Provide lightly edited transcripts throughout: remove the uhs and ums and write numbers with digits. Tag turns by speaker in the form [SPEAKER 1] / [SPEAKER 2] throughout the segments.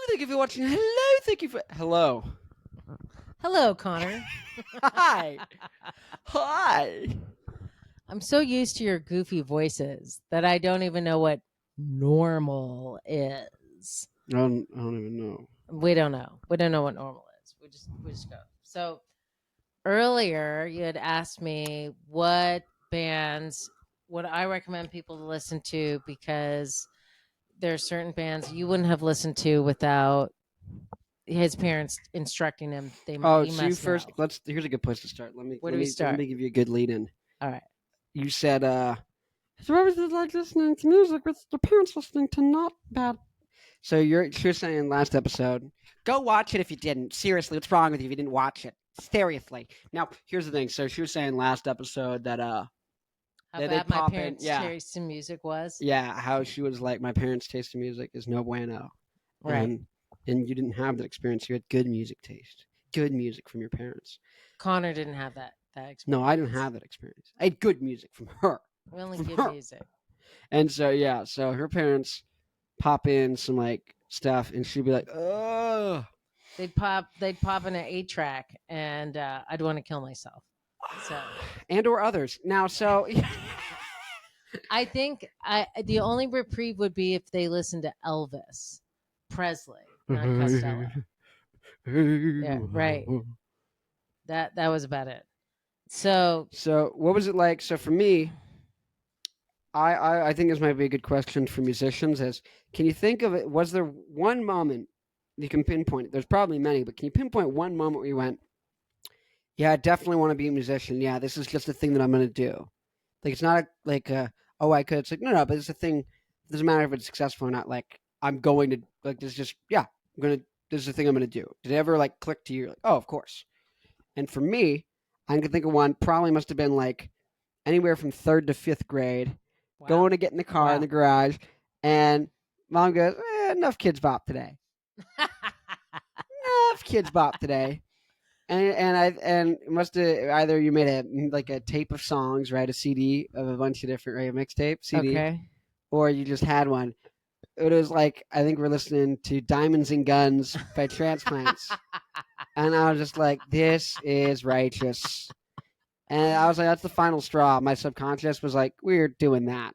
[SPEAKER 1] thank you for watching. Hello, thank you for... Hello.
[SPEAKER 2] Hello, Connor.
[SPEAKER 1] Hi. Hi.
[SPEAKER 2] I'm so used to your goofy voices that I don't even know what normal is.
[SPEAKER 1] I don't even know.
[SPEAKER 2] We don't know. We don't know what normal is. We just go. So earlier you had asked me what bands would I recommend people to listen to because there are certain bands you wouldn't have listened to without his parents instructing him. He
[SPEAKER 1] So you
[SPEAKER 2] must
[SPEAKER 1] first...
[SPEAKER 2] know.
[SPEAKER 1] Here's a good place to start.
[SPEAKER 2] Where do we
[SPEAKER 1] Let
[SPEAKER 2] start?
[SPEAKER 1] me give you a good lead in.
[SPEAKER 2] All right.
[SPEAKER 1] You said, so I was just like listening to music with the parents listening to not bad. So you're saying last episode, go watch it if you didn't. Seriously, what's wrong with you if you didn't watch it? Seriously. Now, here's the thing. So she was saying last episode that
[SPEAKER 2] How
[SPEAKER 1] they
[SPEAKER 2] bad my
[SPEAKER 1] pop in,
[SPEAKER 2] parents' taste in music was.
[SPEAKER 1] how she was like, my parents' taste in music is no bueno,
[SPEAKER 2] Right.
[SPEAKER 1] and you didn't have that experience. You had good music taste, good music from your parents.
[SPEAKER 2] Connor didn't have that experience.
[SPEAKER 1] No, I didn't have that experience. I had good music from her.
[SPEAKER 2] We only
[SPEAKER 1] From
[SPEAKER 2] give
[SPEAKER 1] her.
[SPEAKER 2] music.
[SPEAKER 1] And so so her parents pop in some like stuff, and she'd be like, "Oh."
[SPEAKER 2] They'd pop in an 8-track, and I'd want to kill myself. So,
[SPEAKER 1] and or others. Now, so
[SPEAKER 2] I think the only reprieve would be if they listened to Elvis Presley, not Costello. Yeah, right. That was about it. So
[SPEAKER 1] what was it like? So for me, I think this might be a good question for musicians. Is can you think of it? Was there one moment you can pinpoint? There's probably many, but can you pinpoint one moment where you went, "Yeah, I definitely want to be a musician. Yeah, this is just a thing that I'm going to do." Like it's not oh, I could. It's like no, but it's a thing. It doesn't matter if it's successful or not. Like I'm going to like this. Just I'm gonna. This is the thing I'm gonna do. Did it ever like click to you? Like, oh, of course. And for me, I can think of one. Probably must have been like anywhere from 3rd to 5th grade.
[SPEAKER 2] wow.
[SPEAKER 1] Going to get in the car in the garage, and mom goes, "Enough kids bop today. Enough kids bop today." And it must have either you made a tape of songs, right, a CD of a bunch of different, right, a mixtape CD,
[SPEAKER 2] Okay.
[SPEAKER 1] or you just had one. It was like I think we're listening to Diamonds and Guns by Transplants, and I was just like, this is righteous. And I was like, that's the final straw. My subconscious was like, we're doing that.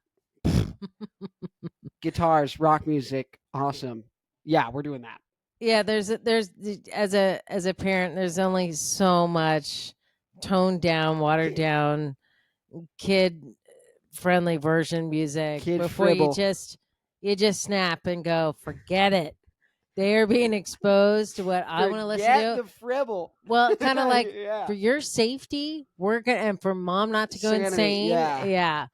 [SPEAKER 1] Guitars, rock music, awesome. Yeah, we're doing that.
[SPEAKER 2] Yeah, there's as a parent, there's only so much toned down, watered down, kid friendly version music
[SPEAKER 1] Kid
[SPEAKER 2] before
[SPEAKER 1] fribble.
[SPEAKER 2] you just snap and go, forget it. They are being exposed to what I want to listen to.
[SPEAKER 1] The fribble.
[SPEAKER 2] Well, kind of like
[SPEAKER 1] Yeah.
[SPEAKER 2] for your safety, we're gonna, and for mom not to go
[SPEAKER 1] Sanity,
[SPEAKER 2] insane.
[SPEAKER 1] yeah.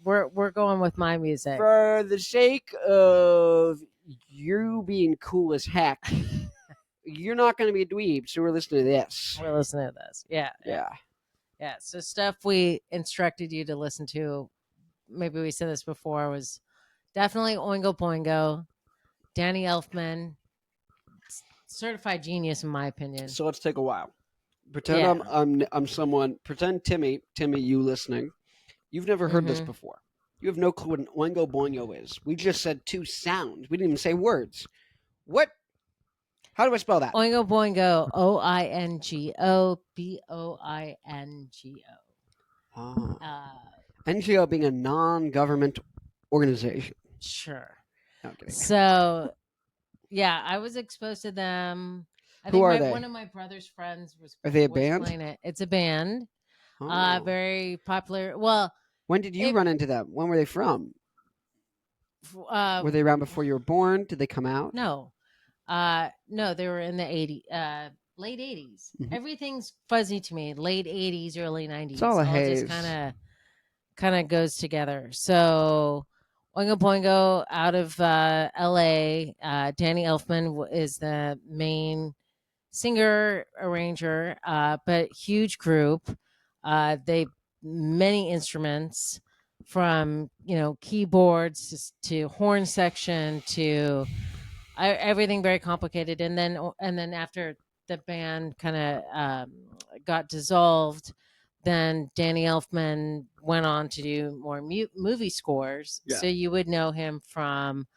[SPEAKER 2] We're going with my music.
[SPEAKER 1] For the sake of you being cool as heck, you're not going to be a dweeb, so we're listening to this.
[SPEAKER 2] We're listening to this. Yeah. So stuff we instructed you to listen to, maybe we said this before, was definitely Oingo Boingo, Danny Elfman, certified genius in my opinion.
[SPEAKER 1] So let's take a while. Pretend I'm someone. Pretend Timmy, you listening. You've never heard this before. You have no clue what an Oingo Boingo is. We just said 2 sounds. We didn't even say words. What? How do I spell that?
[SPEAKER 2] Oingo Boingo, OINGO BOINGO.
[SPEAKER 1] NGO being a non-government organization.
[SPEAKER 2] Sure.
[SPEAKER 1] No, I'm kidding.
[SPEAKER 2] So, yeah, I was exposed to them. I
[SPEAKER 1] Who
[SPEAKER 2] think
[SPEAKER 1] are they?
[SPEAKER 2] One of my brother's friends
[SPEAKER 1] Are they a band?
[SPEAKER 2] playing it. It's a band.
[SPEAKER 1] Oh.
[SPEAKER 2] Very popular. Well,
[SPEAKER 1] when did you run into them? When were they from? Were they around before you were born? Did they come out?
[SPEAKER 2] No. No, they were in the late 80s.
[SPEAKER 1] Mhm.
[SPEAKER 2] Everything's fuzzy to me. Late 80s, early 90s.
[SPEAKER 1] It's all a
[SPEAKER 2] just
[SPEAKER 1] haze.
[SPEAKER 2] kind of goes together. So Oingo Boingo out of LA. Danny Elfman is the main singer, arranger, but huge group. They many instruments from keyboards to horn section to everything very complicated. And then after the band kind of got dissolved, then Danny Elfman went on to do more movie scores.
[SPEAKER 1] Yeah.
[SPEAKER 2] So you would know him from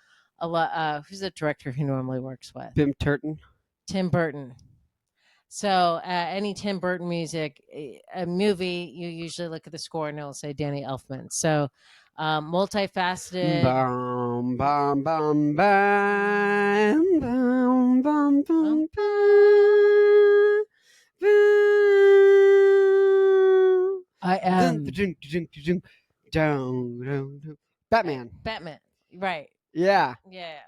[SPEAKER 2] a lot. Who's the director he normally works with?
[SPEAKER 1] Bim Turton.
[SPEAKER 2] Tim Burton. So any Tim Burton music, a movie, you usually look at the score and it'll say Danny Elfman. So multifaceted.
[SPEAKER 1] Bum bum bum bum bum bum bum bum.
[SPEAKER 2] I am
[SPEAKER 1] Batman.
[SPEAKER 2] Batman. Right.
[SPEAKER 1] Yeah.
[SPEAKER 2] Yeah.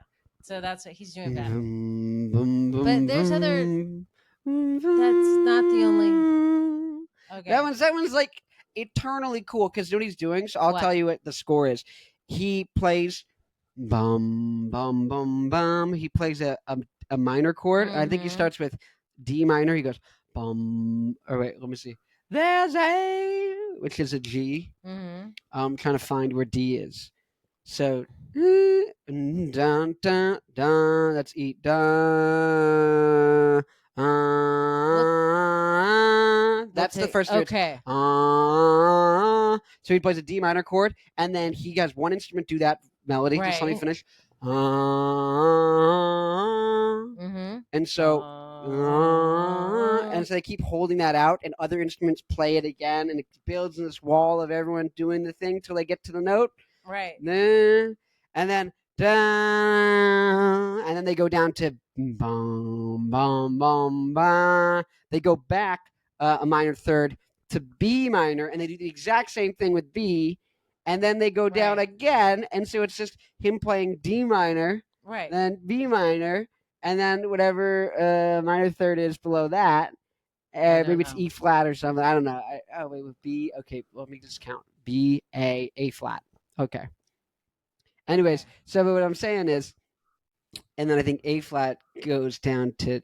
[SPEAKER 2] So that's what he's doing. Batman.
[SPEAKER 1] But
[SPEAKER 2] there's other. That's not the only. Okay.
[SPEAKER 1] That one's like eternally cool because what he's doing. So I'll
[SPEAKER 2] What?
[SPEAKER 1] tell you what the score is. He plays bum bum bum bum. He plays a minor chord. I think he starts with D minor. He goes bum. Or wait, let me see. There's a, which is a G. I'm trying to find where D is. So dun dun dun. That's E. Dun. That's the first.
[SPEAKER 2] Okay.
[SPEAKER 1] So he plays a D minor chord, and then he has one instrument do that melody. Just let me
[SPEAKER 2] Right.
[SPEAKER 1] finish. And so. And so they keep holding that out, and other instruments play it again, and it builds in this wall of everyone doing the thing till they get to the note.
[SPEAKER 2] Right.
[SPEAKER 1] And then down, and then they go down to bum bum bum bum. They go back a minor third to B minor, and they do the exact same thing with B, and then they go down again, and so it's just him playing D minor,
[SPEAKER 2] right,
[SPEAKER 1] then B minor, and then whatever minor third is below that. Maybe it's E flat or something. I don't know. Oh wait, with B. Okay, let me just count. B A flat. Okay. Anyways, so what I'm saying is, and then I think A flat goes down to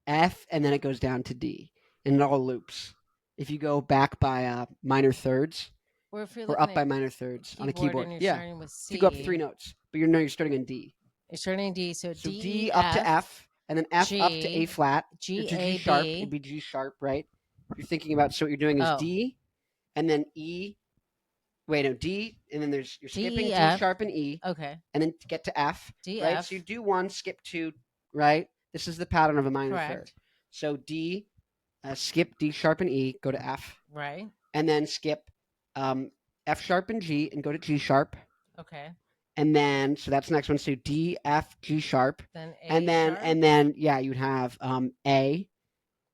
[SPEAKER 1] F, and then it goes down to D, and it all loops. If you go back by minor thirds,
[SPEAKER 2] or
[SPEAKER 1] up by minor thirds on a keyboard,
[SPEAKER 2] yeah. With C,
[SPEAKER 1] you go up 3 notes, but you're starting in D.
[SPEAKER 2] You're starting in D, so
[SPEAKER 1] D up to F, and then F up to A flat, G sharp. It'd be G sharp, right? If you're thinking about, so what you're doing is D, and then E. Wait, no, D, and then you're skipping D sharp and E.
[SPEAKER 2] Okay.
[SPEAKER 1] And then to get to F,
[SPEAKER 2] D,
[SPEAKER 1] right?
[SPEAKER 2] F.
[SPEAKER 1] So you do 1, skip 2, right? This is the pattern of a minor third. So D, skip D sharp and E, go to F.
[SPEAKER 2] Right.
[SPEAKER 1] And then skip F sharp and G and go to G sharp.
[SPEAKER 2] Okay.
[SPEAKER 1] And then, so that's the next one. So D, F, G sharp.
[SPEAKER 2] Then A
[SPEAKER 1] and then, yeah, you'd have A.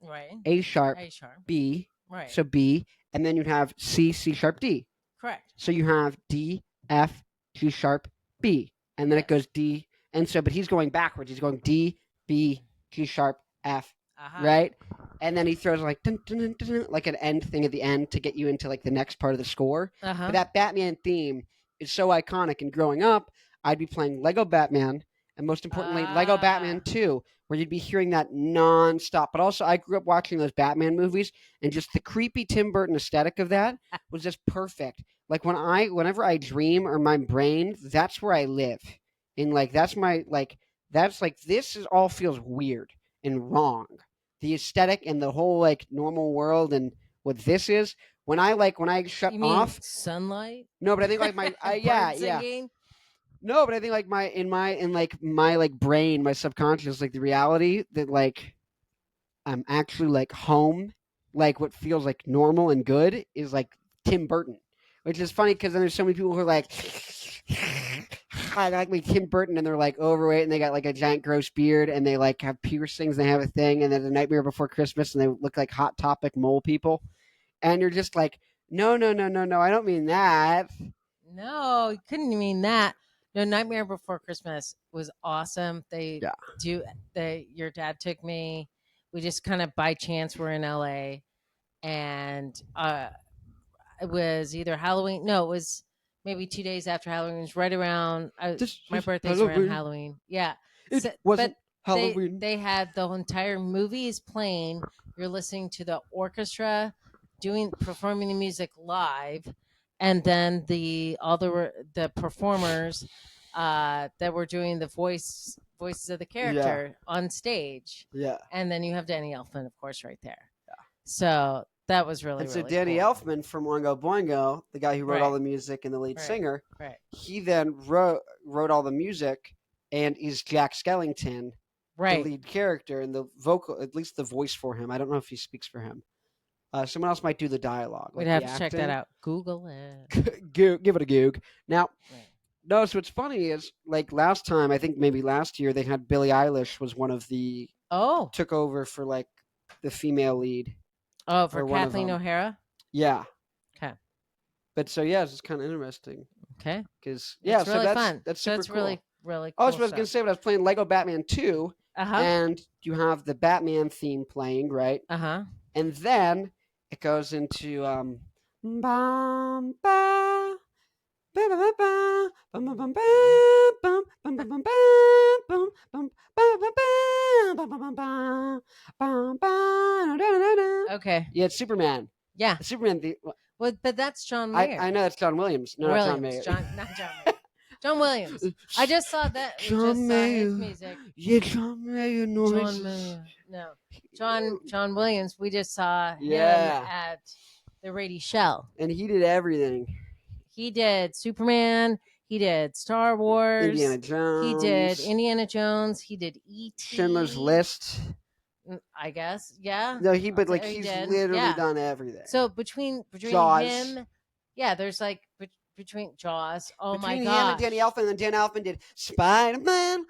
[SPEAKER 2] Right.
[SPEAKER 1] A sharp. B.
[SPEAKER 2] Right.
[SPEAKER 1] So B. And then you'd have C, C sharp, D.
[SPEAKER 2] Correct.
[SPEAKER 1] So you have D, F, G sharp, B. And then it goes D. And so, but he's going backwards. He's going D, B, G sharp, F. Right? And then he throws like dun, dun, dun, dun, like an end thing at the end to get you into like the next part of the score. But that Batman theme is so iconic. And growing up, I'd be playing Lego Batman, and most importantly, Lego Batman 2, where you'd be hearing that nonstop. But also, I grew up watching those Batman movies, and just the creepy Tim Burton aesthetic of that was just perfect. Like whenever I dream or my brain, that's where I live. And like that's my this is all feels weird and wrong. The aesthetic and the whole like normal world and what this is. When I shut off
[SPEAKER 2] sunlight.
[SPEAKER 1] No, but I think like my yeah. No, but I think like my brain, my subconscious, like the reality that like I'm actually like home, like what feels like normal and good is like Tim Burton, which is funny because then there's so many people who are like, I like me Tim Burton, and they're like overweight and they got like a giant gross beard and they like have piercings, they have a thing, and then The Nightmare Before Christmas and they look like Hot Topic mole people, and you're just like, no, I don't mean that.
[SPEAKER 2] No, you couldn't mean that. No, Nightmare Before Christmas was awesome. Your dad took me. We just kind of by chance were in LA, and it was either Halloween. No, it was maybe 2 days after Halloween. It was right around my birthday's around Halloween. Yeah,
[SPEAKER 1] it wasn't Halloween.
[SPEAKER 2] They had the entire movies playing. You're listening to the orchestra performing the music live. And then all the performers that were doing the voices of the character on stage.
[SPEAKER 1] Yeah.
[SPEAKER 2] And then you have Danny Elfman, of course, right there. Yeah. So That was really,
[SPEAKER 1] And so
[SPEAKER 2] really
[SPEAKER 1] Danny
[SPEAKER 2] cool.
[SPEAKER 1] Elfman from Oingo Boingo, the guy who wrote all the music and the lead singer,
[SPEAKER 2] Right.
[SPEAKER 1] he then wrote all the music and is Jack Skellington, the
[SPEAKER 2] Right.
[SPEAKER 1] lead character, and the vocal, at least the voice for him. I don't know if he speaks for him. Someone else might do the dialogue.
[SPEAKER 2] We'd
[SPEAKER 1] like
[SPEAKER 2] have
[SPEAKER 1] the
[SPEAKER 2] to check that out. Google it.
[SPEAKER 1] Give it a goog. Now,
[SPEAKER 2] Right.
[SPEAKER 1] no, so what's funny is, like, last time, I think maybe last year, they had Billie Eilish was one of the,
[SPEAKER 2] Oh.
[SPEAKER 1] took over for, like, the female lead.
[SPEAKER 2] Oh, for
[SPEAKER 1] or one of
[SPEAKER 2] Kathleen
[SPEAKER 1] them.
[SPEAKER 2] O'Hara?
[SPEAKER 1] Yeah.
[SPEAKER 2] Okay.
[SPEAKER 1] But so, yeah, it's kind of interesting.
[SPEAKER 2] Okay.
[SPEAKER 1] Because,
[SPEAKER 2] It's
[SPEAKER 1] so
[SPEAKER 2] really
[SPEAKER 1] that's,
[SPEAKER 2] fun.
[SPEAKER 1] that's super
[SPEAKER 2] That's
[SPEAKER 1] cool.
[SPEAKER 2] really, really
[SPEAKER 1] Oh,
[SPEAKER 2] cool.
[SPEAKER 1] that's what I was going to say, but I was playing Lego Batman 2, and you have the Batman theme playing, right? And then it goes into bum, ba, ba, ba, ba, ba, bum, bum, bum, bum, bum, bum, bum, bum, bum, bum, bum, bum,
[SPEAKER 2] Okay.
[SPEAKER 1] yeah, it's Superman.
[SPEAKER 2] Yeah.
[SPEAKER 1] Superman.
[SPEAKER 2] Well, but that's John Mayer.
[SPEAKER 1] I know that's John Williams. No, not John Mayer.
[SPEAKER 2] Not John Mayer. John Williams. I just saw that.
[SPEAKER 1] John Mayer.
[SPEAKER 2] His music.
[SPEAKER 1] Yeah, John Mayer noises.
[SPEAKER 2] John Mayer. No. John Williams. We just saw him
[SPEAKER 1] Yeah.
[SPEAKER 2] at the Rady Shell.
[SPEAKER 1] And he did everything.
[SPEAKER 2] He did Superman. He did Star Wars.
[SPEAKER 1] Indiana Jones.
[SPEAKER 2] He did Indiana Jones. He did E.T.
[SPEAKER 1] Schindler's List.
[SPEAKER 2] I guess. Yeah.
[SPEAKER 1] No, he's literally done everything.
[SPEAKER 2] So between
[SPEAKER 1] Jaws.
[SPEAKER 2] him, yeah, there's like between Jaws. Oh
[SPEAKER 1] between
[SPEAKER 2] my god.
[SPEAKER 1] him and Danny Elfman, and Danny Elfman did Spider-Man.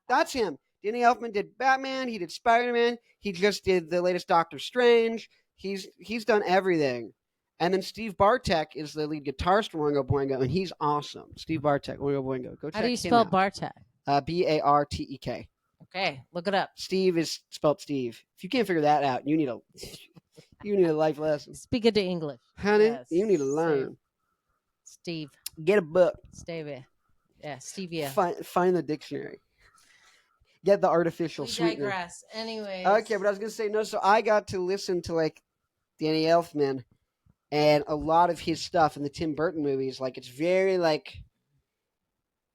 [SPEAKER 1] That's him. Danny Elfman did Batman. He did Spider-Man. He just did the latest Doctor Strange. He's done everything. And then Steve Bartek is the lead guitarist from Oingo Boingo, and he's awesome. Steve Bartek, Oingo Boingo. Go check him out.
[SPEAKER 2] How do you spell Bartek?
[SPEAKER 1] Bartek.
[SPEAKER 2] Okay, look it up.
[SPEAKER 1] Steve is spelled Steve. If you can't figure that out, you need a life lesson.
[SPEAKER 2] Speak it to English,
[SPEAKER 1] honey.
[SPEAKER 2] Yes,
[SPEAKER 1] you need to learn.
[SPEAKER 2] Steve.
[SPEAKER 1] Get a book.
[SPEAKER 2] Stevia. Yeah, Stevia.
[SPEAKER 1] Find the dictionary. Get the artificial sweetener.
[SPEAKER 2] Digress. Anyways.
[SPEAKER 1] Okay, but I was gonna say no. So I got to listen to like Danny Elfman and a lot of his stuff in the Tim Burton movies. Like it's very like,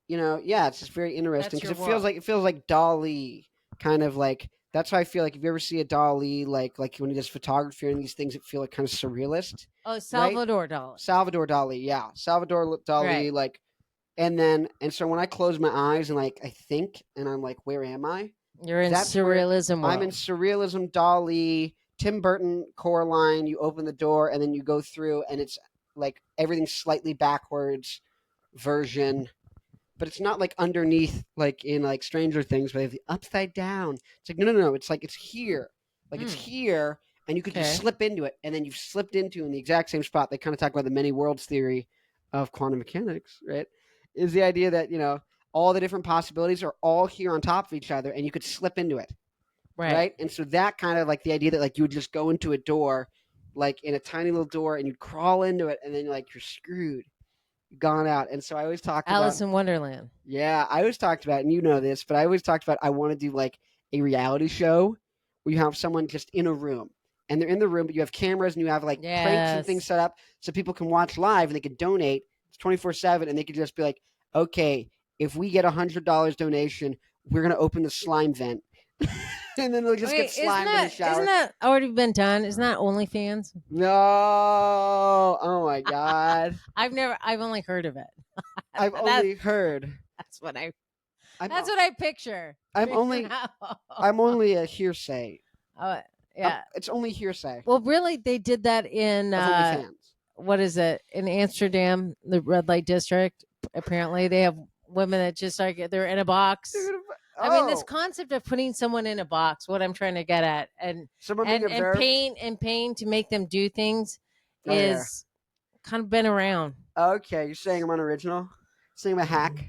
[SPEAKER 1] it's just very interesting because it feels like Dali, kind of like. That's how I feel like if you ever see a Dali, like when he does photography and these things, it feel like kind of surrealist.
[SPEAKER 2] Oh, Salvador
[SPEAKER 1] right?
[SPEAKER 2] Dali.
[SPEAKER 1] Salvador Dali, yeah, Salvador Dali,
[SPEAKER 2] right.
[SPEAKER 1] like, and so when I close my eyes and like I think, and I'm like, where am I?
[SPEAKER 2] You're in surrealism world.
[SPEAKER 1] I'm in surrealism, Dali, Tim Burton, Coraline. You open the door and then you go through, and it's like everything's slightly backwards version. But it's not like underneath, like in like Stranger Things, where they have the upside down. It's like no. It's like it's here, it's here, and you could just slip into it, and then you've slipped into in the exact same spot. They kind of talk about the many worlds theory of quantum mechanics, right? Is the idea that all the different possibilities are all here on top of each other, and you could slip into it, right? And so that kind of like the idea that like you would just go into a door, like in a tiny little door, and you'd crawl into it, and then like you're screwed. Gone out. And so I always talked about
[SPEAKER 2] Alice in Wonderland.
[SPEAKER 1] Yeah, I always talked about, and you know this, but I always talked about I want to do like a reality show where you have someone just in a room, and they're in the room, but you have cameras and you have like pranks and things set up so people can watch live and they can donate. It's 24/7, and they could just be like, okay, if we get $100 donation, we're gonna open the slime vent. And then they'll just get slimed in the shower.
[SPEAKER 2] Isn't that already been done? Isn't that OnlyFans?
[SPEAKER 1] No. Oh my god.
[SPEAKER 2] I've only heard of it.
[SPEAKER 1] I've only heard.
[SPEAKER 2] That's what I picture.
[SPEAKER 1] I'm only a hearsay.
[SPEAKER 2] Yeah.
[SPEAKER 1] It's only hearsay.
[SPEAKER 2] Well, really, they did that in what is it? In Amsterdam, the red light district. Apparently, they have women that just they're in a box. I mean, this concept of putting someone in a box, what I'm trying to get at, and paying to make them do things is kind of been around.
[SPEAKER 1] Okay, you're saying I'm unoriginal? Saying I'm a hack?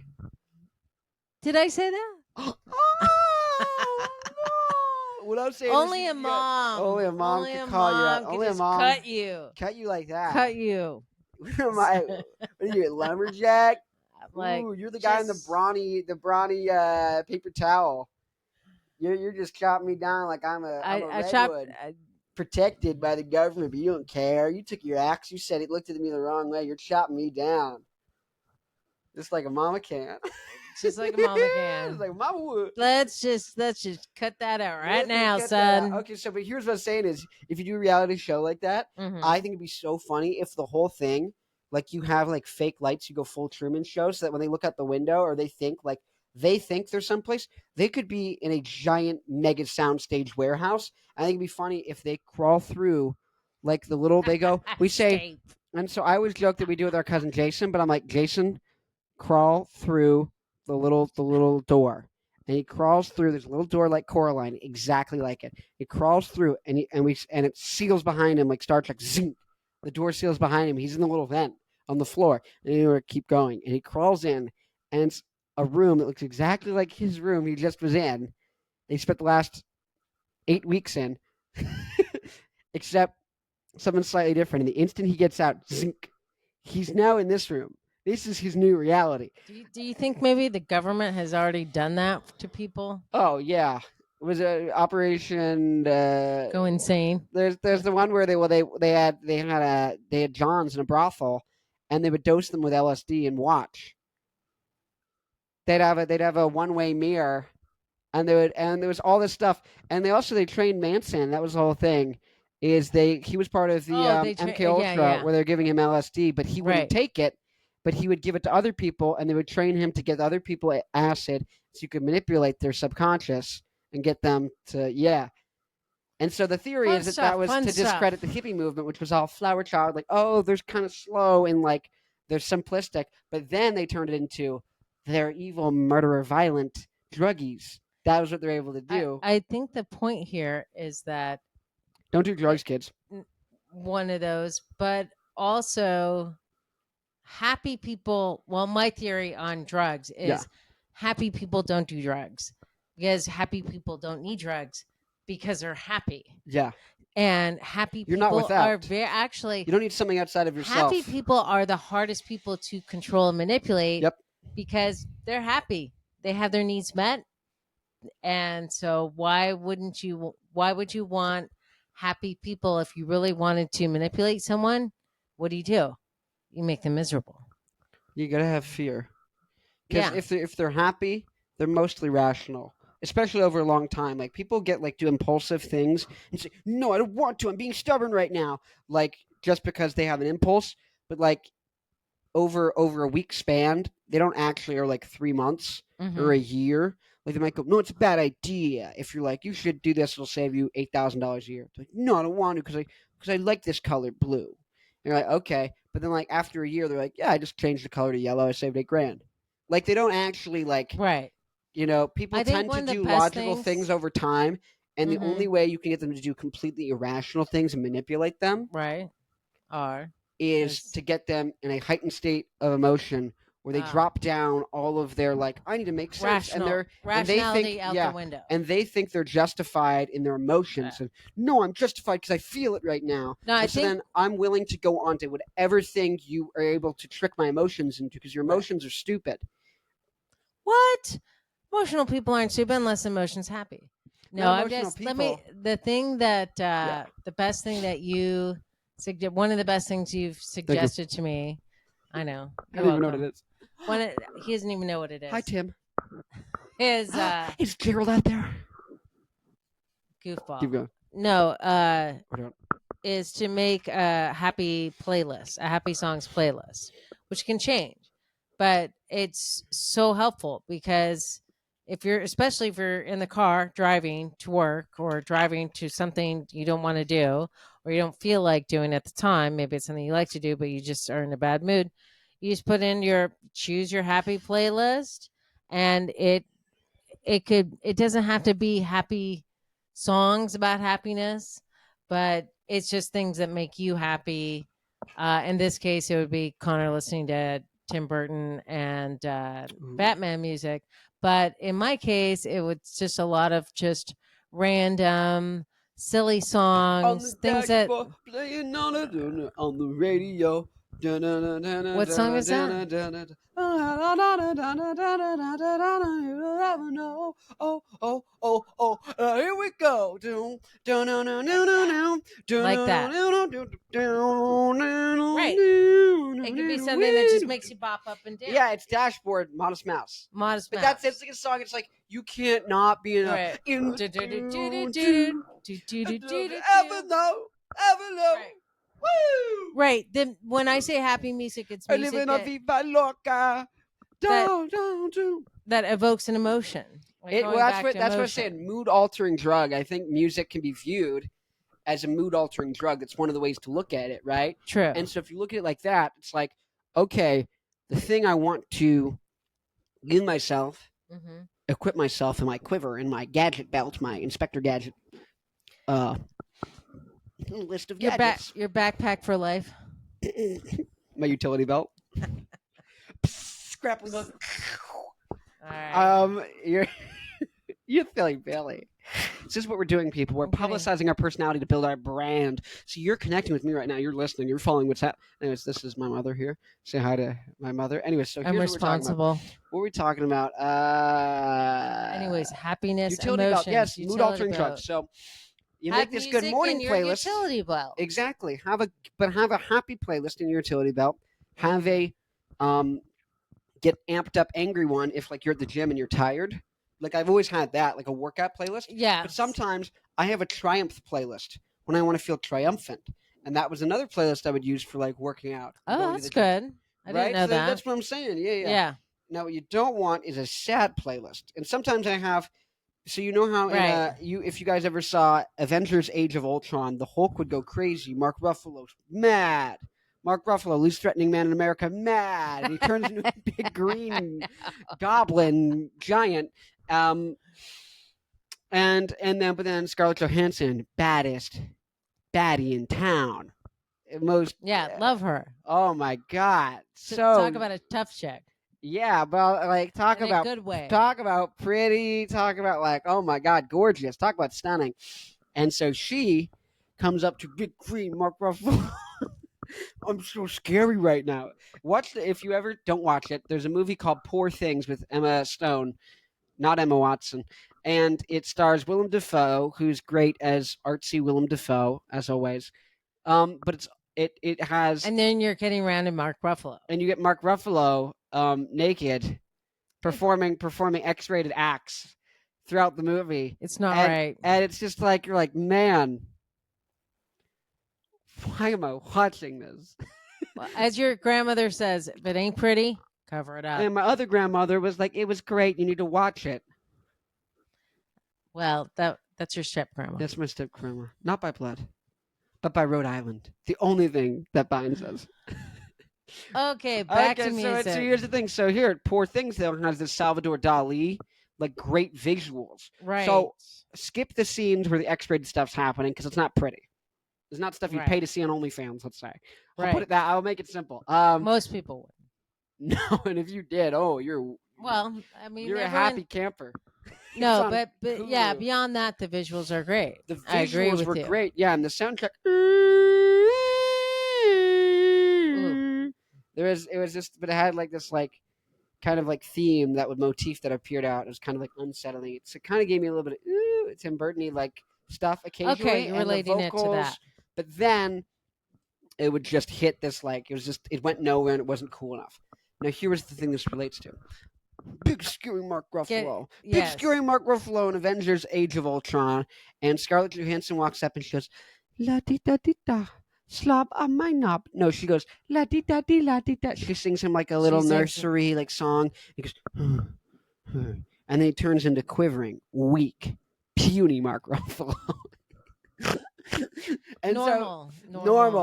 [SPEAKER 2] Did I say that?
[SPEAKER 1] Oh, no. What I'm saying
[SPEAKER 2] only a mom.
[SPEAKER 1] Only a mom can call you out. Only a mom
[SPEAKER 2] cut you.
[SPEAKER 1] Cut you like that.
[SPEAKER 2] Cut you.
[SPEAKER 1] What are you, a lumberjack?
[SPEAKER 2] Like,
[SPEAKER 1] ooh, you're the guy in the brawny paper towel. You're just chopping me down like I'm a redwood, protected by the government, but you don't care. You took your axe. You said it looked at me the wrong way. You're chopping me down, just like a mama can.
[SPEAKER 2] just like a mama can.
[SPEAKER 1] It's like mama would.
[SPEAKER 2] Let's just cut that out right
[SPEAKER 1] Let's
[SPEAKER 2] now,
[SPEAKER 1] get that out.
[SPEAKER 2] son.
[SPEAKER 1] Okay, so but here's what I'm saying is, if you do a reality show like that,
[SPEAKER 2] Mhm.
[SPEAKER 1] I think it'd be so funny if the whole thing, like you have like fake lights, you go full Truman Show, so that when they look out the window or they think they're someplace, they could be in a giant mega soundstage warehouse. I think it'd be funny if they crawl through, like the little they go. We say,
[SPEAKER 2] Escape.
[SPEAKER 1] and so I always joke that we do it with our cousin Jason, but I'm like, Jason, crawl through the little door. And he crawls through. There's a little door like Coraline, exactly like it. He crawls through, and it seals behind him like Star Trek. Zing! The door seals behind him. He's in the little vent on the floor, and he keep going. And he crawls in, and it's a room that looks exactly like his room he just was in. He spent the last 8 weeks in, except something slightly different. And the instant he gets out, zink, he's now in this room. This is his new reality.
[SPEAKER 2] Do you think maybe the government has already done that to people?
[SPEAKER 1] Oh yeah, it was a Operation.
[SPEAKER 2] Go insane.
[SPEAKER 1] There's the one where they had Johns in a brothel, and they would dose them with LSD and watch. They'd have a one-way mirror, and there was all this stuff, and they trained Manson. That was the whole thing. He was part of the MK Ultra
[SPEAKER 2] yeah.
[SPEAKER 1] where they're giving him LSD, but he wouldn't
[SPEAKER 2] Right.
[SPEAKER 1] take it. But he would give it to other people, and they would train him to get other people acid, so you could manipulate their subconscious and get them to And so the theory
[SPEAKER 2] Fun
[SPEAKER 1] is that
[SPEAKER 2] stuff,
[SPEAKER 1] that was
[SPEAKER 2] fun
[SPEAKER 1] to
[SPEAKER 2] stuff.
[SPEAKER 1] discredit the hippie movement, which was all flower child, like, oh, they're kind of slow and like they're simplistic. But then they turned it into they're evil, murderer, violent druggies. That was what they're able to do.
[SPEAKER 2] I think the point here is that
[SPEAKER 1] Don't do drugs, kids.
[SPEAKER 2] one of those, but also happy people. Well, my theory on drugs is
[SPEAKER 1] Yeah.
[SPEAKER 2] happy people don't do drugs because happy people don't need drugs because they're happy.
[SPEAKER 1] Yeah.
[SPEAKER 2] And happy
[SPEAKER 1] You're
[SPEAKER 2] people
[SPEAKER 1] not without.
[SPEAKER 2] are very actually
[SPEAKER 1] You don't need something outside of yourself.
[SPEAKER 2] happy people are the hardest people to control and manipulate.
[SPEAKER 1] Yep.
[SPEAKER 2] Because they're happy. They have their needs met. And so why would you want happy people if you really wanted to manipulate someone? What do? You make them miserable.
[SPEAKER 1] You gotta have fear. Because
[SPEAKER 2] Yeah.
[SPEAKER 1] if they're happy, they're mostly rational. Especially over a long time. Like people do impulsive things and say, no, I don't want to. I'm being stubborn right now. Like just because they have an impulse. But like over a week span, they don't actually, or like 3 months or a year. Like they might go, no, it's a bad idea. If you're like, you should do this, it'll save you $8,000 a year. It's like, no, I don't want to because I like this color blue. And you're like, okay. But then like after a year, they're like, yeah, I just changed the color to yellow. I saved $8,000. Like they don't actually like,
[SPEAKER 2] Right.
[SPEAKER 1] People
[SPEAKER 2] I think
[SPEAKER 1] tend
[SPEAKER 2] one
[SPEAKER 1] to
[SPEAKER 2] of the
[SPEAKER 1] do
[SPEAKER 2] best
[SPEAKER 1] logical
[SPEAKER 2] things-
[SPEAKER 1] things over time. And the
[SPEAKER 2] Mhm.
[SPEAKER 1] only way you can get them to do completely irrational things and manipulate them
[SPEAKER 2] Right.
[SPEAKER 1] is
[SPEAKER 2] Yes.
[SPEAKER 1] to get them in a heightened state of emotion where they
[SPEAKER 2] Ah.
[SPEAKER 1] drop down all of their like, I need to make sense, and they
[SPEAKER 2] rationality
[SPEAKER 1] think,
[SPEAKER 2] out
[SPEAKER 1] yeah,
[SPEAKER 2] the window.
[SPEAKER 1] and they think they're justified in their emotions. And no, I'm justified because I feel it right now.
[SPEAKER 2] No, I
[SPEAKER 1] And so
[SPEAKER 2] think
[SPEAKER 1] then I'm willing to go on to whatever thing you are able to trick my emotions into because your emotions are stupid.
[SPEAKER 2] what? Emotional people aren't stupid unless emotion's happy. No,
[SPEAKER 1] Not
[SPEAKER 2] I'm
[SPEAKER 1] emotional
[SPEAKER 2] just let me
[SPEAKER 1] people.
[SPEAKER 2] the thing that
[SPEAKER 1] Yeah.
[SPEAKER 2] the best thing that you one of the best things you've suggested to me. I know.
[SPEAKER 1] I don't even know what it is.
[SPEAKER 2] He doesn't even know what it is.
[SPEAKER 1] Hi, Tim.
[SPEAKER 2] Is
[SPEAKER 1] Is Gerald out there?
[SPEAKER 2] goofball.
[SPEAKER 1] Keep going.
[SPEAKER 2] No,
[SPEAKER 1] Hold on.
[SPEAKER 2] is to make a happy playlist, a happy songs playlist, which can change. But it's so helpful because especially if you're in the car driving to work or driving to something you don't want to do or you don't feel like doing at the time, maybe it's something you like to do, but you just are in a bad mood. You just put in choose your happy playlist, and it doesn't have to be happy songs about happiness, but it's just things that make you happy. In this case, it would be Connor listening to Tim Burton and Batman music. But in my case, it was just a lot of just random, silly songs, things that.
[SPEAKER 1] Playing on the radio.
[SPEAKER 2] What song is that?
[SPEAKER 1] Oh, here we go.
[SPEAKER 2] Like that.
[SPEAKER 1] Right.
[SPEAKER 2] It could be something that just makes you bop up and down.
[SPEAKER 1] Yeah, it's Dashboard, Modest Mouse.
[SPEAKER 2] Modest
[SPEAKER 1] But
[SPEAKER 2] Mouse.
[SPEAKER 1] it's like a song. It's like you can't not be in a
[SPEAKER 2] Right.
[SPEAKER 1] in
[SPEAKER 2] Do-do-do-do-do-do.
[SPEAKER 1] ever know, ever know.
[SPEAKER 2] Right.
[SPEAKER 1] Woo!
[SPEAKER 2] Right. Then when I say happy music, it's
[SPEAKER 1] I
[SPEAKER 2] music
[SPEAKER 1] live in a viva loca.
[SPEAKER 2] that evokes an emotion. Like going
[SPEAKER 1] That's
[SPEAKER 2] back
[SPEAKER 1] what
[SPEAKER 2] to
[SPEAKER 1] that's what I'm
[SPEAKER 2] emotion.
[SPEAKER 1] saying. Mood altering drug. I think music can be viewed as a mood altering drug. That's one of the ways to look at it, right?
[SPEAKER 2] True.
[SPEAKER 1] And so if you look at it like that, it's like, okay, the thing I want to give myself, equip myself in my quiver, in my gadget belt, my Inspector Gadget list of gadgets.
[SPEAKER 2] Your backpack for life.
[SPEAKER 1] My utility belt. Scrapping hook.
[SPEAKER 2] All right.
[SPEAKER 1] You're feeling Billy. This is what we're doing, people. We're publicizing our personality to build our brand. So you're connecting with me right now. You're listening. You're following what's happening. Anyways, this is my mother here. Say hi to my mother. Anyways, so here's
[SPEAKER 2] I'm responsible.
[SPEAKER 1] What were we talking about?
[SPEAKER 2] Anyways, happiness,
[SPEAKER 1] utility
[SPEAKER 2] emotions,
[SPEAKER 1] belt. Yes, mood altering drugs. So you make this good morning playlist.
[SPEAKER 2] Utility belt.
[SPEAKER 1] Exactly. Have a happy playlist in your utility belt. Have a get amped up angry one if like you're at the gym and you're tired. Like I've always had that, like a workout playlist.
[SPEAKER 2] Yeah.
[SPEAKER 1] But sometimes I have a triumph playlist when I want to feel triumphant. And that was another playlist I would use for like working out.
[SPEAKER 2] Oh, that's good. I didn't know that.
[SPEAKER 1] That's what I'm saying. Yeah.
[SPEAKER 2] Yeah.
[SPEAKER 1] Now what you don't want is a sad playlist. And sometimes I have so you know how if you guys ever saw Avengers Age of Ultron, the Hulk would go crazy. Mark Ruffalo's mad. Mark Ruffalo, least threatening man in America, mad. And he turns into a big green goblin giant. But then Scarlett Johansson, baddie in town.
[SPEAKER 2] Love her.
[SPEAKER 1] Oh my God. So
[SPEAKER 2] talk about a tough chick.
[SPEAKER 1] Yeah, but like talk
[SPEAKER 2] in
[SPEAKER 1] about
[SPEAKER 2] a good way.
[SPEAKER 1] Talk about pretty, talk about like, oh my God, gorgeous. Talk about stunning. And so she comes up to big green Mark Ruffalo. I'm so scary right now. If you ever don't watch it, there's a movie called Poor Things with Emma Stone, not Emma Watson, and it stars Willem Dafoe, who's great as artsy Willem Dafoe as always. But it has,
[SPEAKER 2] and then you're getting around to Mark Ruffalo,
[SPEAKER 1] and you get Mark Ruffalo naked, performing X-rated acts throughout the movie.
[SPEAKER 2] It's not right,
[SPEAKER 1] and it's just like you're like, man. Why am I watching this?
[SPEAKER 2] As your grandmother says, if it ain't pretty, cover it up.
[SPEAKER 1] And my other grandmother was like, it was great. You need to watch it.
[SPEAKER 2] Well, that's your step grandma.
[SPEAKER 1] That's my step grandma. Not by blood, but by Rhode Island. The only thing that binds us.
[SPEAKER 2] Okay, back to music.
[SPEAKER 1] So here's the thing. So here, Poor Things, though, has this Salvador Dali, like great visuals.
[SPEAKER 2] Right.
[SPEAKER 1] So skip the scenes where the X-rated stuff's happening because it's not pretty. It's not stuff you pay to see on OnlyFans, let's say. I'll make it simple.
[SPEAKER 2] Most people would.
[SPEAKER 1] No, and if you did, you're a happy camper.
[SPEAKER 2] No, but yeah, beyond that, the visuals are great.
[SPEAKER 1] The visuals were great. Yeah, and the soundtrack. But it had like this like kind of like theme motif that appeared out. It was kind of like unsettling. It kind of gave me a little bit of Tim Burton-y like stuff occasionally.
[SPEAKER 2] Okay, you're relating it to that.
[SPEAKER 1] But then it would just hit this like it went nowhere and it wasn't cool enough. Now here was the thing this relates to. Big scary Mark Ruffalo. Big scary Mark Ruffalo in Avengers Age of Ultron. And Scarlett Johansson walks up and she goes, la di da di da. Slob on my knob. No, she goes, la di da di la di da. She sings him like a little nursery like song. He goes, and then he turns into quivering, weak, puny Mark Ruffalo. And normal.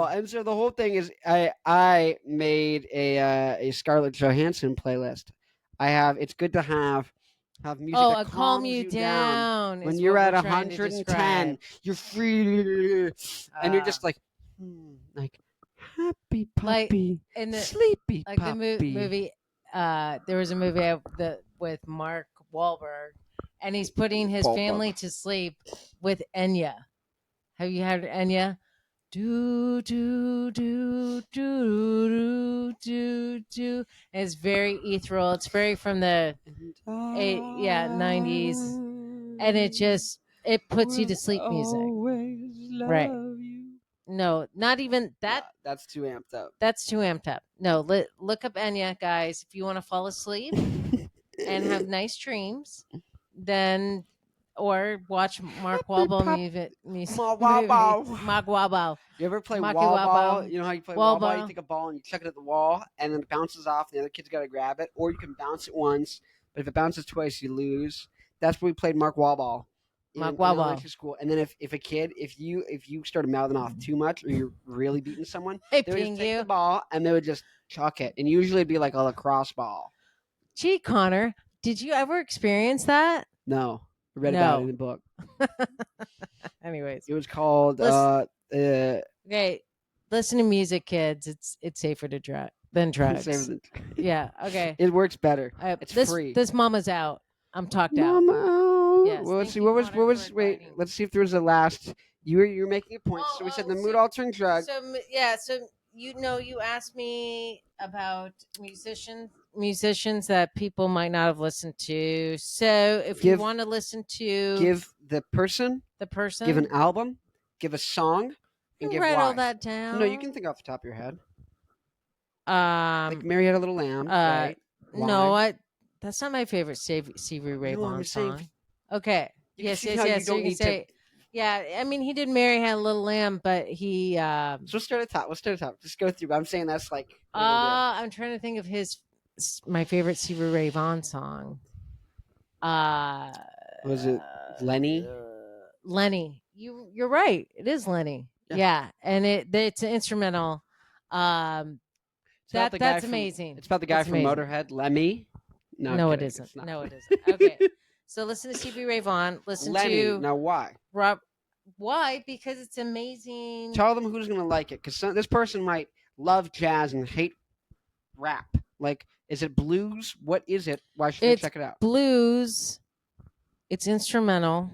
[SPEAKER 1] And so the whole thing is I made a Scarlett Johansson playlist. It's good to have music that
[SPEAKER 2] calm you down.
[SPEAKER 1] When you're at 110, you're free and you're just like happy puppy, like sleepy
[SPEAKER 2] like
[SPEAKER 1] puppy.
[SPEAKER 2] The movie there was a movie with Mark Wahlberg and he's putting his family to sleep with Enya. Have you heard Enya? Do do do do do do do. It's very ethereal. It's very from the 90s, and it puts you to sleep music.
[SPEAKER 1] Right.
[SPEAKER 2] No, not even that.
[SPEAKER 1] That's too amped up.
[SPEAKER 2] That's too amped up. No, look up Enya, guys. If you want to fall asleep and have nice dreams, then or watch Mark Wahlberg music
[SPEAKER 1] Ma
[SPEAKER 2] movie.
[SPEAKER 1] Wahlberg.
[SPEAKER 2] Mark Wahlberg.
[SPEAKER 1] You ever play
[SPEAKER 2] Maki
[SPEAKER 1] wall
[SPEAKER 2] wall
[SPEAKER 1] ball?
[SPEAKER 2] ball.
[SPEAKER 1] You know how you play
[SPEAKER 2] Wall
[SPEAKER 1] wall ball? You
[SPEAKER 2] ball.
[SPEAKER 1] take a ball and you chuck it at the wall, and then it bounces off, and the other kid's got to grab it. Or you can bounce it once, but if it bounces twice, you lose. That's what we played Mark Wallball
[SPEAKER 2] Mark
[SPEAKER 1] in
[SPEAKER 2] Wahlberg.
[SPEAKER 1] elementary school. And then if a kid, if you started mouthing off too much, or you're really beating someone,
[SPEAKER 2] Hey,
[SPEAKER 1] they would just
[SPEAKER 2] ping
[SPEAKER 1] take the
[SPEAKER 2] you.
[SPEAKER 1] ball and they would just chuck it, and usually it'd be like a lacrosse ball.
[SPEAKER 2] Gee, Connor, did you ever experience that?
[SPEAKER 1] No, I read about it
[SPEAKER 2] No.
[SPEAKER 1] in the book.
[SPEAKER 2] Anyways,
[SPEAKER 1] It was called
[SPEAKER 2] okay. Listen to music, kids. It's safer to than drugs. Yeah. Okay.
[SPEAKER 1] It works better. It's
[SPEAKER 2] this
[SPEAKER 1] free.
[SPEAKER 2] this mama's out. I'm talked out.
[SPEAKER 1] Mama.
[SPEAKER 2] Yes,
[SPEAKER 1] Well, let's
[SPEAKER 2] thank
[SPEAKER 1] see.
[SPEAKER 2] you,
[SPEAKER 1] What was?
[SPEAKER 2] Connor,
[SPEAKER 1] What was?
[SPEAKER 2] for
[SPEAKER 1] Wait.
[SPEAKER 2] inviting.
[SPEAKER 1] Let's see if there was a last. You're making a point. So we said the mood altering drug.
[SPEAKER 2] So yeah. So you asked me about musicians that people might not have listened to. So if you want to listen to
[SPEAKER 1] Give the person. Give an album. Give a song. And give
[SPEAKER 2] write
[SPEAKER 1] why.
[SPEAKER 2] all that down.
[SPEAKER 1] No, you can think off the top of your head.
[SPEAKER 2] Like
[SPEAKER 1] Mary Had a Little Lamb, right?
[SPEAKER 2] No, that's not my favorite Stevie Ray Vaughan song. Okay. Yes. So you can say. Yeah, I mean, he did "Mary Had a Little Lamb," but he.
[SPEAKER 1] So start at the top. Just go through. But I'm saying that's like.
[SPEAKER 2] I'm trying to think of my favorite Stevie Ray Vaughan song.
[SPEAKER 1] Was it Lenny?
[SPEAKER 2] Lenny. You're right. It is Lenny. Yeah, and it's an instrumental. That's amazing.
[SPEAKER 1] It's about the guy from Motorhead, Lemmy.
[SPEAKER 2] No, it isn't. No, it isn't. Okay. So listen to Stevie Ray Vaughan. Listen
[SPEAKER 1] Lenny.
[SPEAKER 2] to
[SPEAKER 1] Now why?
[SPEAKER 2] Why? Because it's amazing.
[SPEAKER 1] Tell them who's going to like it, because this person might love jazz and hate rap. Like, is it blues? What is it? Why should they check it out?
[SPEAKER 2] Blues. It's instrumental.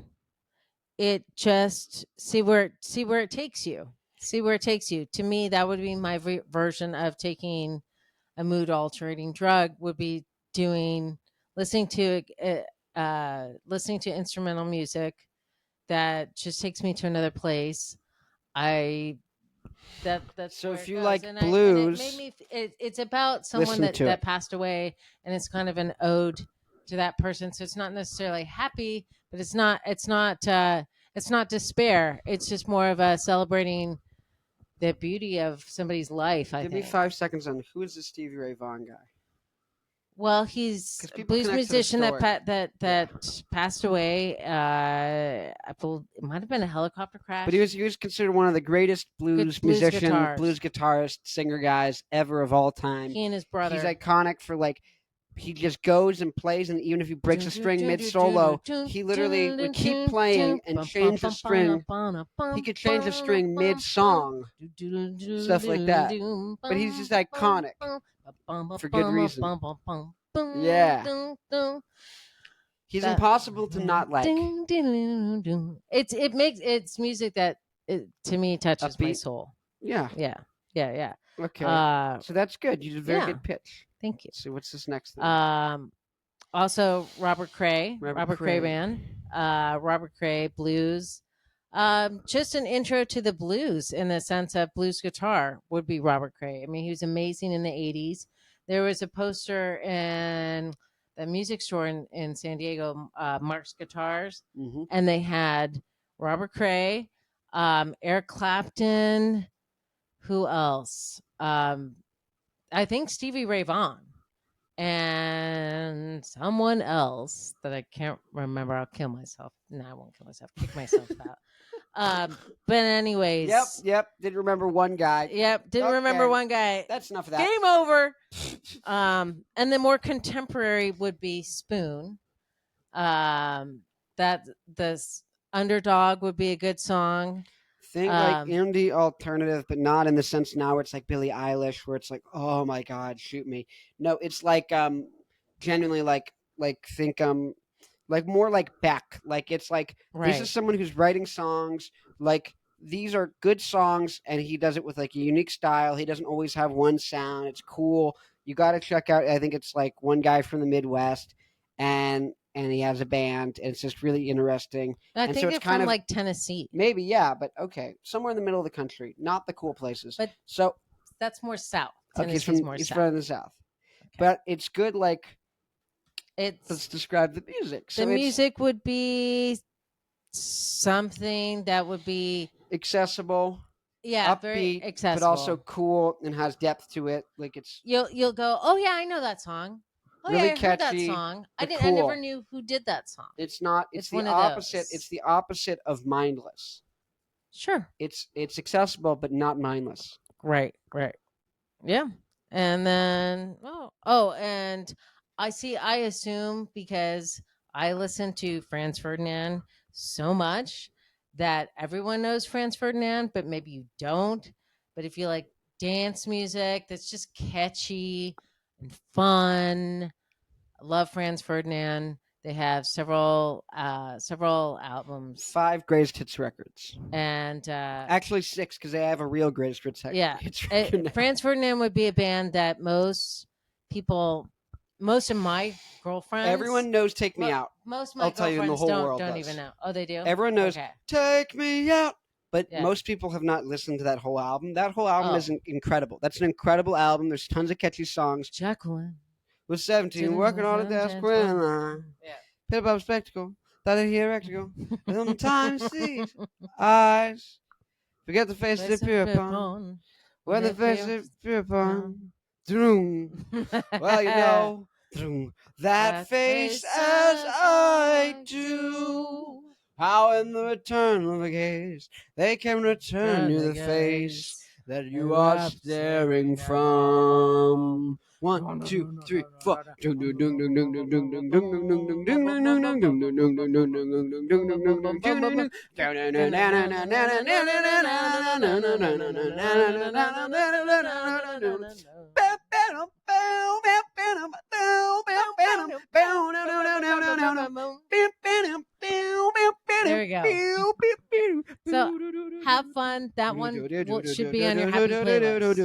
[SPEAKER 2] It just see where it takes you. See where it takes you. To me, that would be my version of taking a mood altering drug. Would be listening to instrumental music that just takes me to another place. That's
[SPEAKER 1] so
[SPEAKER 2] if
[SPEAKER 1] you like blues,
[SPEAKER 2] it made me. It's about someone that passed away, and it's kind of an ode to that person. So it's not necessarily happy, but it's not despair. It's just more of a celebrating the beauty of somebody's life. Give
[SPEAKER 1] me 5 seconds on who is the Stevie Ray Vaughan guy.
[SPEAKER 2] Well, he's a blues musician that passed away. I believe it might have been a helicopter crash.
[SPEAKER 1] But he was considered one of the greatest blues musicians, blues guitarist, singer guys ever of all time.
[SPEAKER 2] He and his brother.
[SPEAKER 1] He's iconic for he just goes and plays, and even if he breaks a string mid solo, he literally would keep playing and change the string. He could change the string mid song, stuff like that. But he's just iconic for good reason. Yeah, he's impossible to not like.
[SPEAKER 2] It's music that to me touches my soul.
[SPEAKER 1] Yeah. Okay, so that's good. You did a very good pitch.
[SPEAKER 2] Thank you.
[SPEAKER 1] So what's this next thing?
[SPEAKER 2] Also Robert Cray band. Robert Cray blues. Just an intro to the blues in the sense of blues guitar would be Robert Cray. I mean, he was amazing in the 80s. There was a poster in the music store in San Diego, Mark's Guitars, and they had Robert Cray, Eric Clapton. Who else? I think Stevie Ray Vaughan and someone else that I can't remember. I'll kill myself. No, I won't kill myself. Kick myself out. But anyways.
[SPEAKER 1] Yep. Didn't remember one guy.
[SPEAKER 2] Yep. Didn't remember one guy.
[SPEAKER 1] That's enough of that.
[SPEAKER 2] Game over. And the more contemporary would be Spoon. That this Underdog would be a good song.
[SPEAKER 1] Think like indie alternative, but not in the sense now where it's like Billie Eilish, where it's like, oh my God, shoot me. No, it's like genuinely like think like more like Beck. Like it's like this is someone who's writing songs. Like these are good songs, and he does it with like a unique style. He doesn't always have one sound. It's cool. You got to check out. I think it's like one guy from the Midwest, and and he has a band, and it's just really interesting.
[SPEAKER 2] I
[SPEAKER 1] And so
[SPEAKER 2] think
[SPEAKER 1] it's
[SPEAKER 2] it's
[SPEAKER 1] kind
[SPEAKER 2] from
[SPEAKER 1] of
[SPEAKER 2] like Tennessee,
[SPEAKER 1] maybe, yeah, but okay, somewhere in the middle of the country, not the cool places.
[SPEAKER 2] but
[SPEAKER 1] So
[SPEAKER 2] that's more south.
[SPEAKER 1] okay,
[SPEAKER 2] Tennessee's more
[SPEAKER 1] he's
[SPEAKER 2] south.
[SPEAKER 1] from the south,
[SPEAKER 2] Okay.
[SPEAKER 1] but it's good. Like,
[SPEAKER 2] It's
[SPEAKER 1] let's describe the music. So
[SPEAKER 2] the
[SPEAKER 1] it's
[SPEAKER 2] music would be something that would be
[SPEAKER 1] accessible,
[SPEAKER 2] very
[SPEAKER 1] upbeat,
[SPEAKER 2] accessible.
[SPEAKER 1] but also cool and has depth to it. Like it's
[SPEAKER 2] You'll go, oh yeah, I know that song. Oh
[SPEAKER 1] really
[SPEAKER 2] yeah, I heard that
[SPEAKER 1] catchy,
[SPEAKER 2] song.
[SPEAKER 1] but
[SPEAKER 2] I never
[SPEAKER 1] cool.
[SPEAKER 2] knew who did that song.
[SPEAKER 1] It's not. It's
[SPEAKER 2] It's
[SPEAKER 1] the
[SPEAKER 2] one of
[SPEAKER 1] opposite.
[SPEAKER 2] those.
[SPEAKER 1] It's the opposite of mindless.
[SPEAKER 2] Sure.
[SPEAKER 1] It's accessible but not mindless.
[SPEAKER 2] Right. Yeah. And then and I assume because I listen to Franz Ferdinand so much that everyone knows Franz Ferdinand, but maybe you don't. But if you like dance music that's just catchy and fun, I love Franz Ferdinand. They have several albums
[SPEAKER 1] 5 greatest hits records.
[SPEAKER 2] and
[SPEAKER 1] Actually 6 because they have a real greatest hits record now.
[SPEAKER 2] Franz Ferdinand would be a band that most of my girlfriends,
[SPEAKER 1] Everyone knows "Take Me Out."
[SPEAKER 2] most of my
[SPEAKER 1] I'll tell you, and the
[SPEAKER 2] girlfriends
[SPEAKER 1] whole world
[SPEAKER 2] don't
[SPEAKER 1] does.
[SPEAKER 2] even know. Oh, they do.
[SPEAKER 1] Everyone knows
[SPEAKER 2] Okay.
[SPEAKER 1] "Take Me Out," but
[SPEAKER 2] Yeah.
[SPEAKER 1] most people have not listened to that whole album. That whole album
[SPEAKER 2] Oh.
[SPEAKER 1] is incredible. That's an incredible album. There's tons of catchy songs.
[SPEAKER 2] Jacqueline
[SPEAKER 1] Was 17, working on a desk when I picked up a spectacle. Thought I'd hear electrical. Sometimes these eyes forget the face they appear upon. When the face they appear upon. Droom. Well, you know, droom. That face as I do. How in the return of a gaze they can return to the face that you are staring from. 1, 2, 3, 4.
[SPEAKER 2] There we go. So have fun. That one should be on your happy playlist.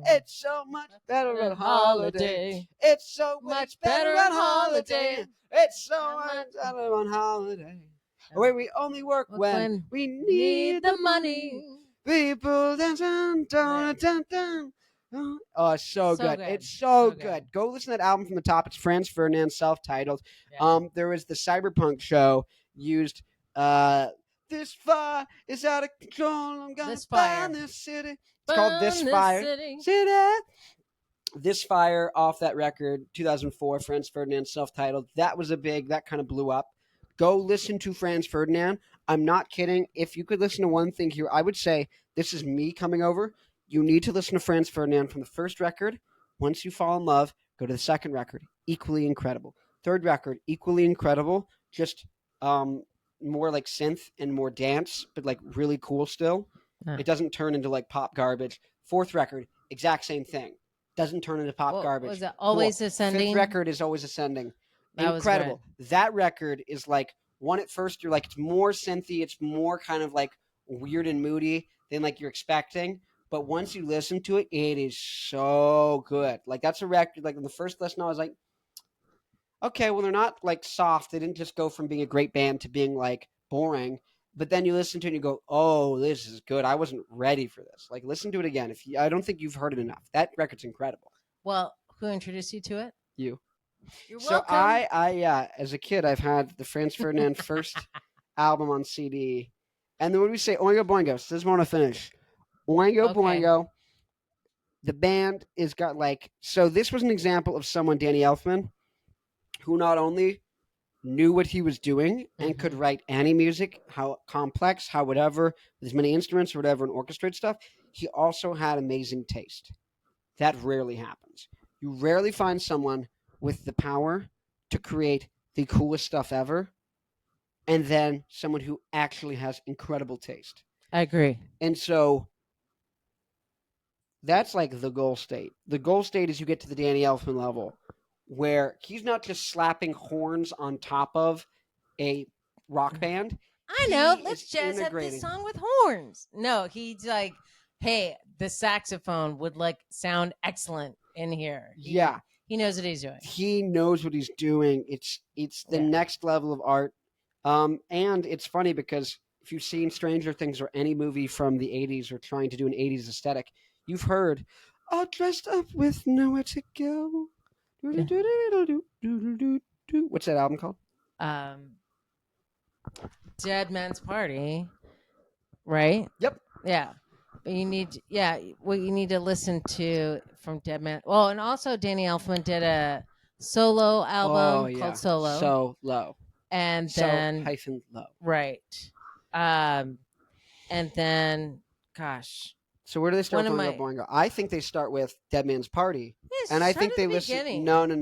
[SPEAKER 1] It's so much better on holiday. It's so much better on holiday. It's so much better on holiday. Where we only work when we need the money. People dancing, dun, dun, dun. Oh, it's so good. It's so good. Go listen to that album from the top. It's Franz Ferdinand, self-titled.
[SPEAKER 2] Yeah.
[SPEAKER 1] There was the Cyberpunk show used this fire is out of control. I'm gonna burn this city. It's called This Fire. City. This Fire off that record, 2004, Franz Ferdinand, self-titled. That kind of blew up. Go listen to Franz Ferdinand. I'm not kidding. If you could listen to one thing here, I would say this is me coming over. You need to listen to Franz Ferdinand from the first record. Once you fall in love, go to the second record. Equally incredible. Third record, equally incredible. Just more like synth and more dance, but like really cool still. It doesn't turn into like pop garbage. Fourth record, exact same thing. Doesn't turn into pop garbage.
[SPEAKER 2] Was it always ascending?
[SPEAKER 1] Fifth record is always ascending.
[SPEAKER 2] That
[SPEAKER 1] Incredible. That record is like one at first you're like it's more synthy, it's more kind of like weird and moody than like you're expecting. But once you listen to it, it is so good. Like that's a record. Like in the first listen, I was like, okay, well they're not like soft. They didn't just go from being a great band to being like boring. But then you listen to it and you go, oh, this is good. I wasn't ready for this. Like listen to it again. I don't think you've heard it enough. That record's incredible.
[SPEAKER 2] Well, who introduced you to it?
[SPEAKER 1] You.
[SPEAKER 2] You're
[SPEAKER 1] so
[SPEAKER 2] welcome.
[SPEAKER 1] I as a kid, I've had the Franz Ferdinand first album on CD, and then what do we say? Oingo Boingo. So this is when I finish. Oingo Boingo. The band is got like so. This was an example of someone, Danny Elfman, who not only knew what he was doing and could write any music, how complex, how whatever, with as many instruments or whatever, and orchestrate stuff. He also had amazing taste. That rarely happens. You rarely find someone with the power to create the coolest stuff ever, and then someone who actually has incredible taste.
[SPEAKER 2] I agree.
[SPEAKER 1] And so that's like the goal state. The goal state is you get to the Danny Elfman level, where he's not just slapping horns on top of a rock band.
[SPEAKER 2] I know. Let's jazz up this song with horns. No, he's like, hey, the saxophone would like sound excellent in here. He knows what he's doing.
[SPEAKER 1] He knows what he's doing. It's the
[SPEAKER 2] Yeah.
[SPEAKER 1] next level of art. And it's funny because if you've seen Stranger Things or any movie from the 80s or trying to do an 80s aesthetic, you've heard, all dressed up with nowhere to go. What's that album called?
[SPEAKER 2] Dead Man's Party, right?
[SPEAKER 1] Yep.
[SPEAKER 2] Yeah. But you need, what you need to listen to from Dead Man. Well, and also Danny Elfman did a solo album called Solo.
[SPEAKER 1] So low.
[SPEAKER 2] And
[SPEAKER 1] So
[SPEAKER 2] then,
[SPEAKER 1] hyphen low.
[SPEAKER 2] right. And then, gosh.
[SPEAKER 1] So where do they start
[SPEAKER 2] One
[SPEAKER 1] with
[SPEAKER 2] of
[SPEAKER 1] Oingo Boingo? I think they start with Dead Man's Party.
[SPEAKER 2] Yes,
[SPEAKER 1] And I
[SPEAKER 2] start
[SPEAKER 1] think
[SPEAKER 2] at
[SPEAKER 1] they
[SPEAKER 2] the
[SPEAKER 1] listen.
[SPEAKER 2] beginning.
[SPEAKER 1] No.
[SPEAKER 2] You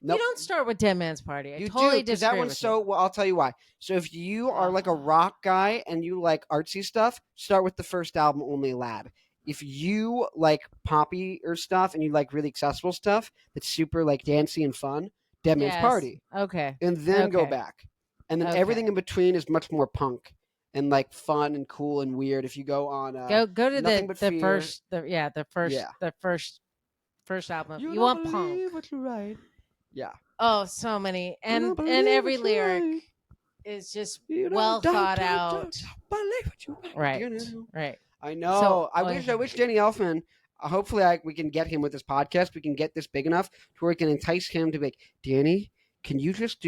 [SPEAKER 1] Nope.
[SPEAKER 2] don't start with Dead Man's Party. I
[SPEAKER 1] You
[SPEAKER 2] totally
[SPEAKER 1] do, because that
[SPEAKER 2] disagree
[SPEAKER 1] one's
[SPEAKER 2] with
[SPEAKER 1] so.
[SPEAKER 2] you.
[SPEAKER 1] Well, I'll tell you why. So if you are like a rock guy and you like artsy stuff, start with the first album, Only Lad. If you like poppy or stuff and you like really accessible stuff that's super like dancey and fun, Dead Man's
[SPEAKER 2] Yes.
[SPEAKER 1] Party,
[SPEAKER 2] Okay.
[SPEAKER 1] and then go
[SPEAKER 2] Okay.
[SPEAKER 1] back, and then
[SPEAKER 2] Okay.
[SPEAKER 1] everything in between is much more punk and like fun and cool and weird. If you go on,
[SPEAKER 2] Go to
[SPEAKER 1] Nothing
[SPEAKER 2] the
[SPEAKER 1] But Fear.
[SPEAKER 2] first album. You want punk?
[SPEAKER 1] What you write. Yeah.
[SPEAKER 2] Oh, so many,
[SPEAKER 1] You
[SPEAKER 2] and
[SPEAKER 1] don't believe
[SPEAKER 2] every
[SPEAKER 1] what you
[SPEAKER 2] lyric
[SPEAKER 1] write.
[SPEAKER 2] is just
[SPEAKER 1] You
[SPEAKER 2] well
[SPEAKER 1] don't
[SPEAKER 2] thought out.
[SPEAKER 1] believe what you write.
[SPEAKER 2] Right. Right.
[SPEAKER 1] I know.
[SPEAKER 2] So,
[SPEAKER 1] I wish Danny Elfman. Hopefully, we can get him with this podcast. We can get this big enough to where we can entice him to be like, Danny, can you just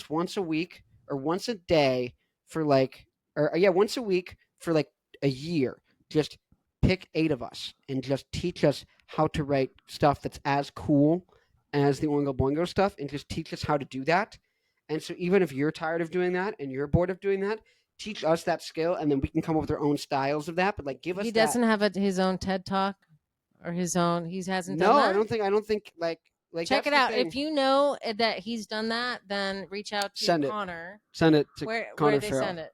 [SPEAKER 1] once a week or once a day for like, once a week for like a year, just pick 8 of us and just teach us how to write stuff that's as cool as the Oingo Boingo stuff, and just teach us how to do that. And so even if you're tired of doing that and you're bored of doing that, teach us that skill, and then we can come up with our own styles of that. But like, give us.
[SPEAKER 2] He doesn't have his own TED Talk or his own. He hasn't done
[SPEAKER 1] No,
[SPEAKER 2] that.
[SPEAKER 1] I don't think like.
[SPEAKER 2] Check it out. If you know that he's done that, then reach out to Connor.
[SPEAKER 1] Send it to
[SPEAKER 2] where
[SPEAKER 1] Connor
[SPEAKER 2] they
[SPEAKER 1] Farrell.
[SPEAKER 2] send it?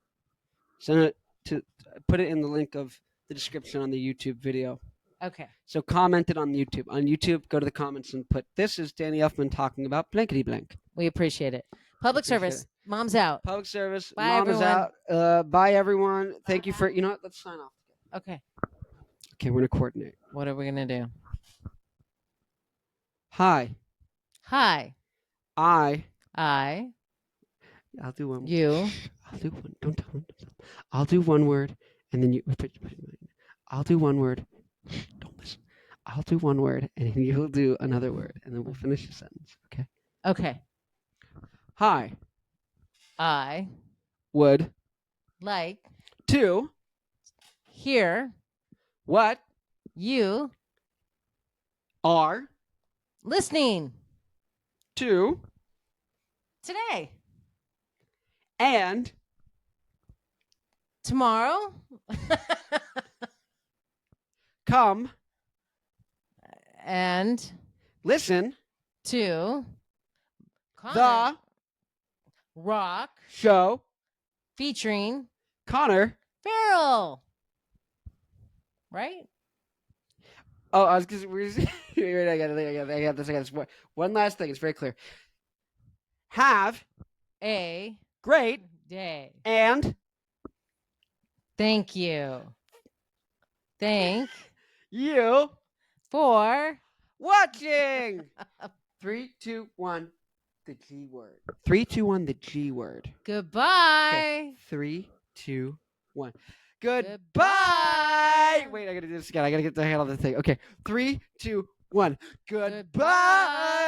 [SPEAKER 1] Send it to. Put it in the link of the description on the YouTube video.
[SPEAKER 2] Okay.
[SPEAKER 1] So comment it on YouTube. On YouTube, go to the comments and put, "This is Danny Elfman talking about blankety blank."
[SPEAKER 2] We appreciate it. Public service. Mom's out.
[SPEAKER 1] Public service.
[SPEAKER 2] Bye,
[SPEAKER 1] Mom
[SPEAKER 2] everyone.
[SPEAKER 1] is out. Bye, everyone. Thank you for. You know what? Let's sign off.
[SPEAKER 2] Okay.
[SPEAKER 1] Okay, we're gonna coordinate.
[SPEAKER 2] What are we gonna do?
[SPEAKER 1] Hi.
[SPEAKER 2] I'll
[SPEAKER 1] do one.
[SPEAKER 2] You.
[SPEAKER 1] I'll do one. Don't tell him. I'll do one word, and then you. I'll do one word. Don't listen. I'll do one word, and then you'll do another word, and then we'll finish the sentence. Okay.
[SPEAKER 2] Okay.
[SPEAKER 1] Hi.
[SPEAKER 2] I
[SPEAKER 1] would
[SPEAKER 2] like
[SPEAKER 1] to
[SPEAKER 2] hear
[SPEAKER 1] what
[SPEAKER 2] you
[SPEAKER 1] are
[SPEAKER 2] listening
[SPEAKER 1] to
[SPEAKER 2] today
[SPEAKER 1] and
[SPEAKER 2] tomorrow.
[SPEAKER 1] come
[SPEAKER 2] and
[SPEAKER 1] listen
[SPEAKER 2] to
[SPEAKER 1] the
[SPEAKER 2] Rock
[SPEAKER 1] Show
[SPEAKER 2] featuring
[SPEAKER 1] Connor
[SPEAKER 2] Farrell. Right?
[SPEAKER 1] Oh, I was because I got this. One last thing. It's very clear. Have
[SPEAKER 2] a
[SPEAKER 1] great
[SPEAKER 2] day.
[SPEAKER 1] And
[SPEAKER 2] thank you. Thank
[SPEAKER 1] you
[SPEAKER 2] for
[SPEAKER 1] watching. 3, 2, 1. The G word. 3, 2, 1. The G word.
[SPEAKER 2] Goodbye.
[SPEAKER 1] Okay. 3, 2, 1. Goodbye. Wait, I gotta do this again. I gotta get the handle of the thing. Okay. 3, 2, 1. Goodbye.